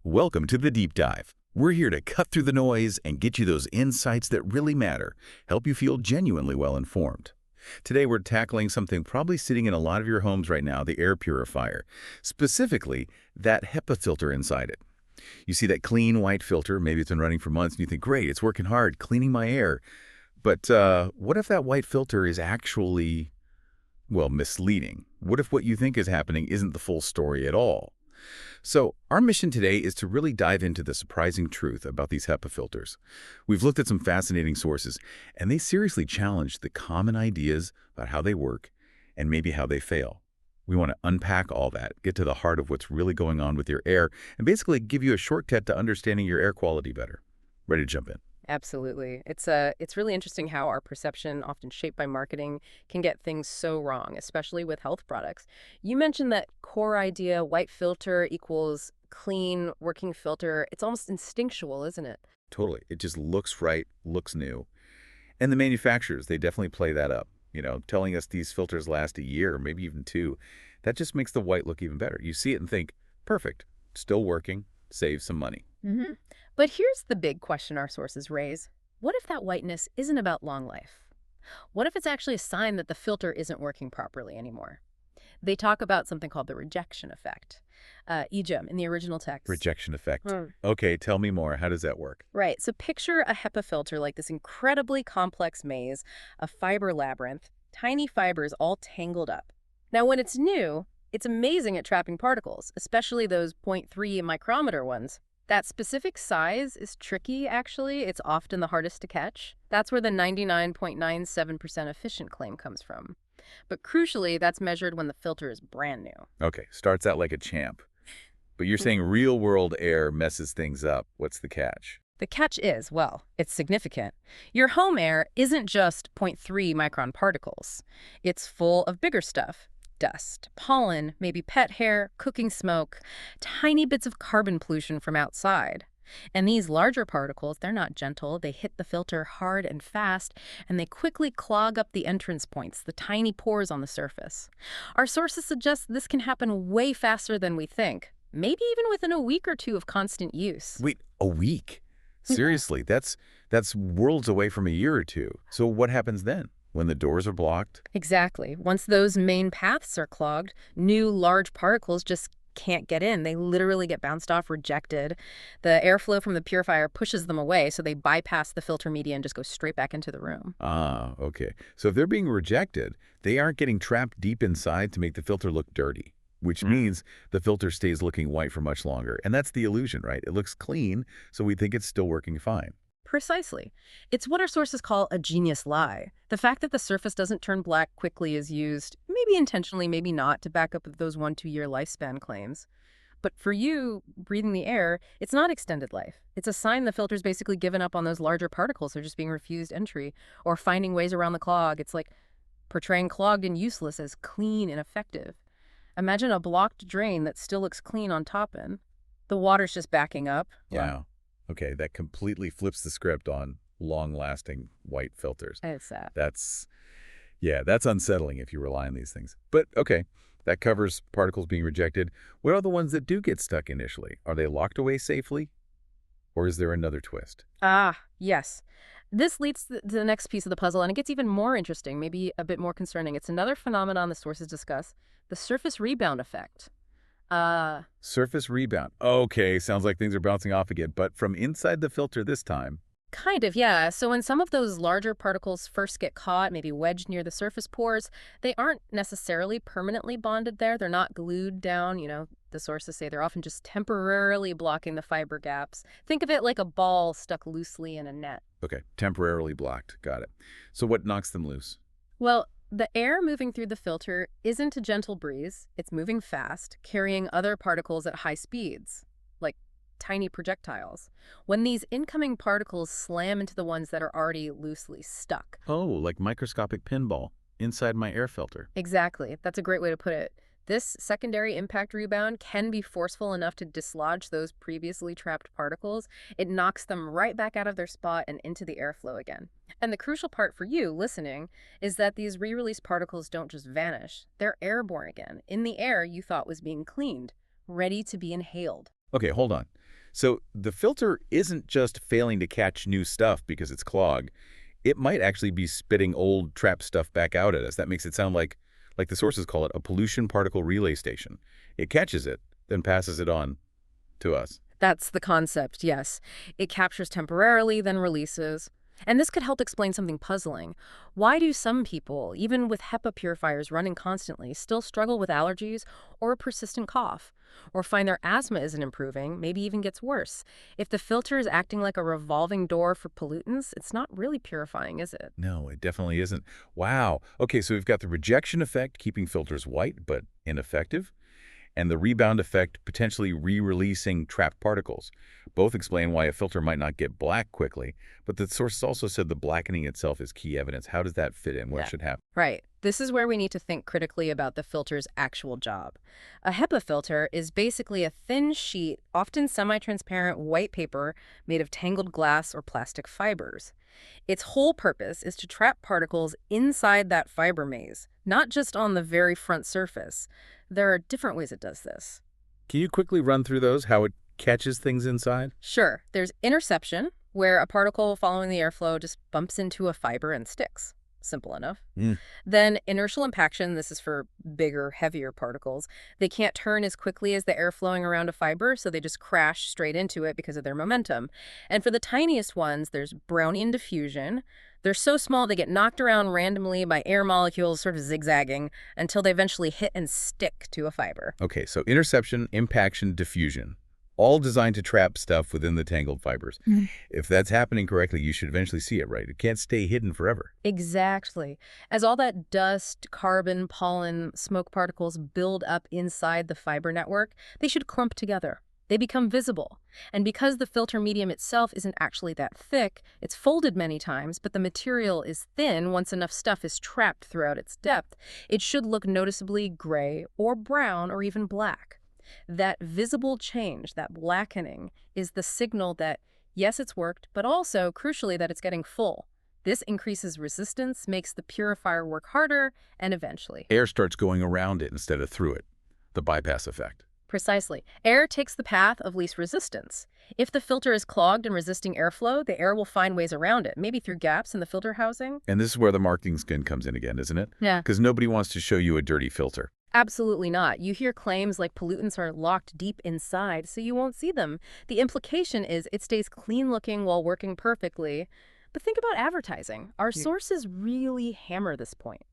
Welcome to the Deep Dive. We're here to cut through the noise and get you those insights that really matter, help you feel genuinely well-informed. Today we're tackling something probably sitting in a lot of your homes right now, the air purifier. Specifically, that HEPA filter inside it. You see that clean white filter, maybe it's been running for months and you think, great, it's working hard, cleaning my air. But what if that white filter is actually, well, misleading? What if what you think is happening isn't the full story at all? So our mission today is to really dive into the surprising truth about these HEPA filters. We've looked at some fascinating sources, and they seriously challenge the common ideas about how they work and maybe how they fail. We want to unpack all that, get to the heart of what's really going on with your air, and basically give you a shortcut to understanding your air quality better. Ready to jump in? Absolutely. It's really interesting how our perception, often shaped by marketing, can get things so wrong, especially with health products. You mentioned that core idea, white filter equals clean, working filter. It's almost instinctual, isn't it? Totally. It just looks right, looks new. And the manufacturers, they definitely play that up. Telling us these filters last a year, maybe even two. That just makes the white look even better. You see it and think, perfect, still working, save some money. Mm-hmm. But here's the big question our sources raise. What if that whiteness isn't about long life? What if it's actually a sign that the filter isn't working properly anymore? They talk about something called the rejection effect. EGEM in the original text. Rejection effect. Okay, tell me more. How does that work? Right, so picture a HEPA filter like this incredibly complex maze, a fiber labyrinth, tiny fibers all tangled up. Now, when it's new, it's amazing at trapping particles, especially those 0.3 micrometer ones. That specific size is tricky, actually. It's often the hardest to catch. That's where the 99.97% efficient claim comes from. But crucially, that's measured when the filter is brand new. Okay, starts out like a champ. But you're saying real-world air messes things up. What's the catch? The catch is, well, it's significant. Your home air isn't just 0.3 micron particles. It's full of bigger stuff. Dust, pollen, maybe pet hair, cooking smoke, tiny bits of carbon pollution from outside. And these larger particles, they're not gentle. They hit the filter hard and fast, and they quickly clog up the entrance points, the tiny pores on the surface. Our sources suggest this can happen way faster than we think, maybe even within a week or two of constant use. Wait, a week? Seriously, that's worlds away from a year or two. So what happens then? When the doors are blocked? Exactly. Once those main paths are clogged, new large particles just can't get in. They literally get bounced off, rejected. The airflow from the purifier pushes them away, so they bypass the filter media and just go straight back into the room. Ah, okay. So if they're being rejected, they aren't getting trapped deep inside to make the filter look dirty, which means the filter stays looking white for much longer. And that's the illusion, right? It looks clean, so we think it's still working fine. Precisely. It's what our sources call a genius lie. The fact that the surface doesn't turn black quickly is used, maybe intentionally, maybe not, to back up those 1-2 year lifespan claims. But for you, breathing the air, it's not extended life. It's a sign the filter's basically given up on those larger particles. They're just being refused entry or finding ways around the clog. It's like portraying clogged and useless as clean and effective. Imagine a blocked drain that still looks clean on top end. The water's just backing up. Wow. Okay, that completely flips the script on long-lasting white filters. It's sad. That's unsettling if you rely on these things. But okay, that covers particles being rejected. What are the ones that do get stuck initially? Are they locked away safely? Or is there another twist? Yes. This leads to the next piece of the puzzle, and it gets even more interesting, maybe a bit more concerning. It's another phenomenon the sources discuss, the surface rebound effect. Surface rebound. Okay, sounds like things are bouncing off again, but from inside the filter this time. Kind of, yeah. So when some of those larger particles first get caught, maybe wedged near the surface pores, they aren't necessarily permanently bonded there. They're not glued down. The sources say they're often just temporarily blocking the fiber gaps. Think of it like a ball stuck loosely in a net. Okay, temporarily blocked. Got it. So what knocks them loose? Well, the air moving through the filter isn't a gentle breeze. It's moving fast, carrying other particles at high speeds, like tiny projectiles. When these incoming particles slam into the ones that are already loosely stuck. Oh, like microscopic pinball inside my air filter. Exactly. That's a great way to put it. This secondary impact rebound can be forceful enough to dislodge those previously trapped particles. It knocks them right back out of their spot and into the airflow again. And the crucial part for you listening is that these re-released particles don't just vanish. They're airborne again, in the air you thought was being cleaned, ready to be inhaled. Okay, hold on. So the filter isn't just failing to catch new stuff because it's clogged. It might actually be spitting old trapped stuff back out at us. That makes it sound like the sources call it, a pollution particle relay station. It catches it, then passes it on to us. That's the concept, yes. It captures temporarily, then releases. And this could help explain something puzzling. Why do some people, even with HEPA purifiers running constantly, still struggle with allergies or a persistent cough? Or find their asthma isn't improving, maybe even gets worse? If the filter is acting like a revolving door for pollutants, it's not really purifying, is it? No, it definitely isn't. Wow. Okay, so we've got the rejection effect, keeping filters white but ineffective, and the rebound effect, potentially re-releasing trapped particles. Both explain why a filter might not get black quickly, but the sources also said the blackening itself is key evidence. How does that fit in? What should happen? Right. This is where we need to think critically about the filter's actual job. A HEPA filter is basically a thin sheet, often semi-transparent white paper made of tangled glass or plastic fibers. Its whole purpose is to trap particles inside that fiber maze, not just on the very front surface. There are different ways it does this. Can you quickly run through those, how it catches things inside? Sure, there's interception, where a particle following the airflow just bumps into a fiber and sticks. Simple enough. Then inertial impaction, this is for bigger, heavier particles. They can't turn as quickly as the air flowing around a fiber, so they just crash straight into it because of their momentum. And for the tiniest ones, there's Brownian diffusion. They're so small they get knocked around randomly by air molecules sort of zigzagging until they eventually hit and stick to a fiber. Okay, so interception, impaction, diffusion, all designed to trap stuff within the tangled fibers. If that's happening correctly, you should eventually see it, right? It can't stay hidden forever. Exactly. As all that dust, carbon, pollen, smoke particles build up inside the fiber network, they should clump together. They become visible. And because the filter medium itself isn't actually that thick, it's folded many times, but the material is thin once enough stuff is trapped throughout its depth, it should look noticeably gray or brown or even black. That visible change, that blackening, is the signal that, yes, it's worked, but also, crucially, that it's getting full. This increases resistance, makes the purifier work harder, and eventually Air starts going around it instead of through it, the bypass effect. Precisely. Air takes the path of least resistance. If the filter is clogged and resisting airflow, the air will find ways around it, maybe through gaps in the filter housing. And this is where the marketing spin comes in again, isn't it? Yeah. Because nobody wants to show you a dirty filter. Absolutely not. You hear claims like pollutants are locked deep inside, so you won't see them. The implication is it stays clean-looking while working perfectly. But think about advertising. Our sources really hammer this point.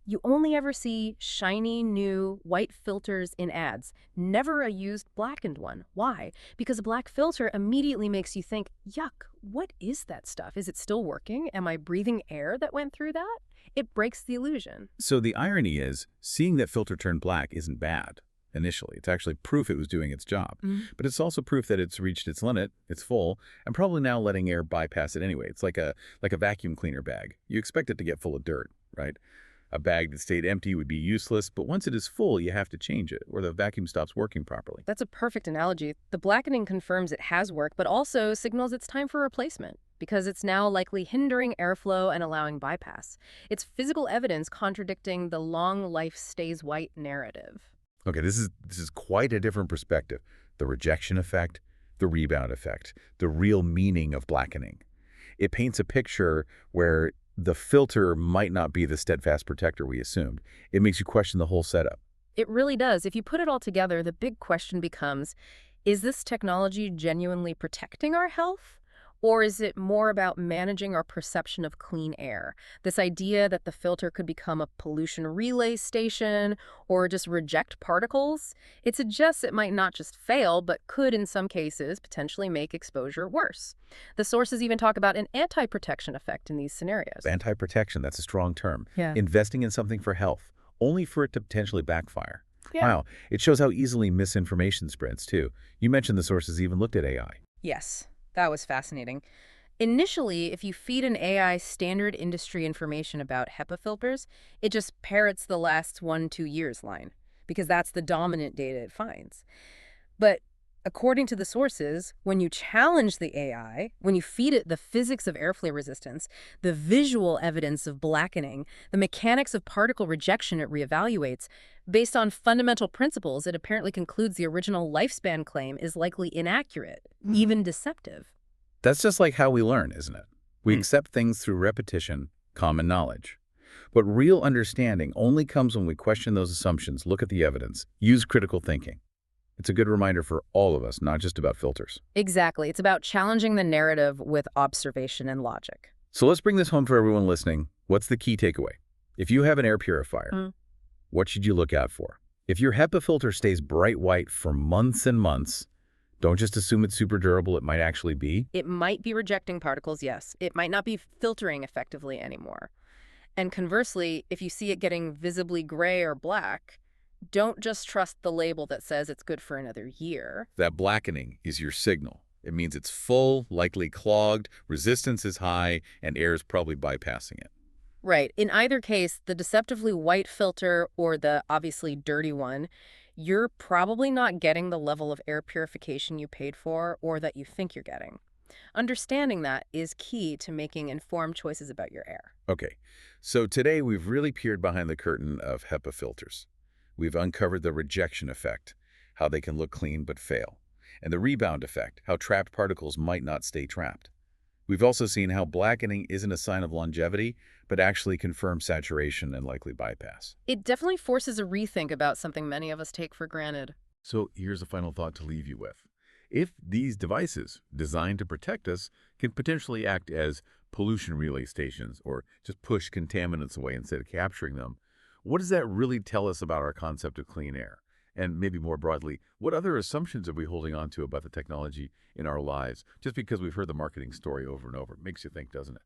You only ever see shiny, new, white filters in ads, never a used blackened one. Why? Because a black filter immediately makes you think, yuck, what is that stuff? Is it still working? Am I breathing air that went through that? It breaks the illusion. So the irony is, seeing that filter turn black isn't bad initially. It's actually proof it was doing its job. But it's also proof that it's reached its limit, it's full, and probably now letting air bypass it anyway. It's like a vacuum cleaner bag. You expect it to get full of dirt, right? A bag that stayed empty would be useless, but once it is full, you have to change it, or the vacuum stops working properly. That's a perfect analogy. The blackening confirms it has worked, but also signals it's time for replacement, because it's now likely hindering airflow and allowing bypass. It's physical evidence contradicting the long life stays white narrative. Okay, this is quite a different perspective. The rejection effect, the rebound effect, the real meaning of blackening. It paints a picture where the filter might not be the steadfast protector we assumed. It makes you question the whole setup. It really does. If you put it all together, the big question becomes, is this technology genuinely protecting our health? Or is it more about managing our perception of clean air? This idea that the filter could become a pollution relay station or just reject particles? It suggests it might not just fail, but could in some cases potentially make exposure worse. The sources even talk about an anti-protection effect in these scenarios. Anti-protection, that's a strong term. Yeah. Investing in something for health, only for it to potentially backfire. Yeah. Wow, it shows how easily misinformation spreads too. You mentioned the sources even looked at AI. Yes. That was fascinating. Initially, if you feed an AI standard industry information about HEPA filters, it just parrots the last 1-2 years line, because that's the dominant data it finds. But According to the sources, when you challenge the AI, when you feed it the physics of airflow resistance, the visual evidence of blackening, the mechanics of particle rejection it reevaluates, based on fundamental principles, it apparently concludes the original lifespan claim is likely inaccurate, even deceptive. That's just like how we learn, isn't it? We accept things through repetition, common knowledge. But real understanding only comes when we question those assumptions, look at the evidence, use critical thinking. It's a good reminder for all of us, not just about filters. Exactly. It's about challenging the narrative with observation and logic. So let's bring this home for everyone listening. What's the key takeaway? If you have an air purifier, what should you look out for? If your HEPA filter stays bright white for months and months, don't just assume it's super durable. It might actually be. It might be rejecting particles, yes. It might not be filtering effectively anymore. And conversely, if you see it getting visibly gray or black, don't just trust the label that says it's good for another year. That blackening is your signal. It means it's full, likely clogged, resistance is high, and air is probably bypassing it. Right. In either case, the deceptively white filter or the obviously dirty one, you're probably not getting the level of air purification you paid for or that you think you're getting. Understanding that is key to making informed choices about your air. Okay, so today we've really peered behind the curtain of HEPA filters. We've uncovered the rejection effect, how they can look clean but fail, and the rebound effect, how trapped particles might not stay trapped. We've also seen how blackening isn't a sign of longevity, but actually confirms saturation and likely bypass. It definitely forces a rethink about something many of us take for granted. So here's a final thought to leave you with. If these devices, designed to protect us, can potentially act as pollution relay stations or just push contaminants away instead of capturing them, what does that really tell us about our concept of clean air? And maybe more broadly, what other assumptions are we holding on to about the technology in our lives? Just because we've heard the marketing story over and over. It makes you think, doesn't it?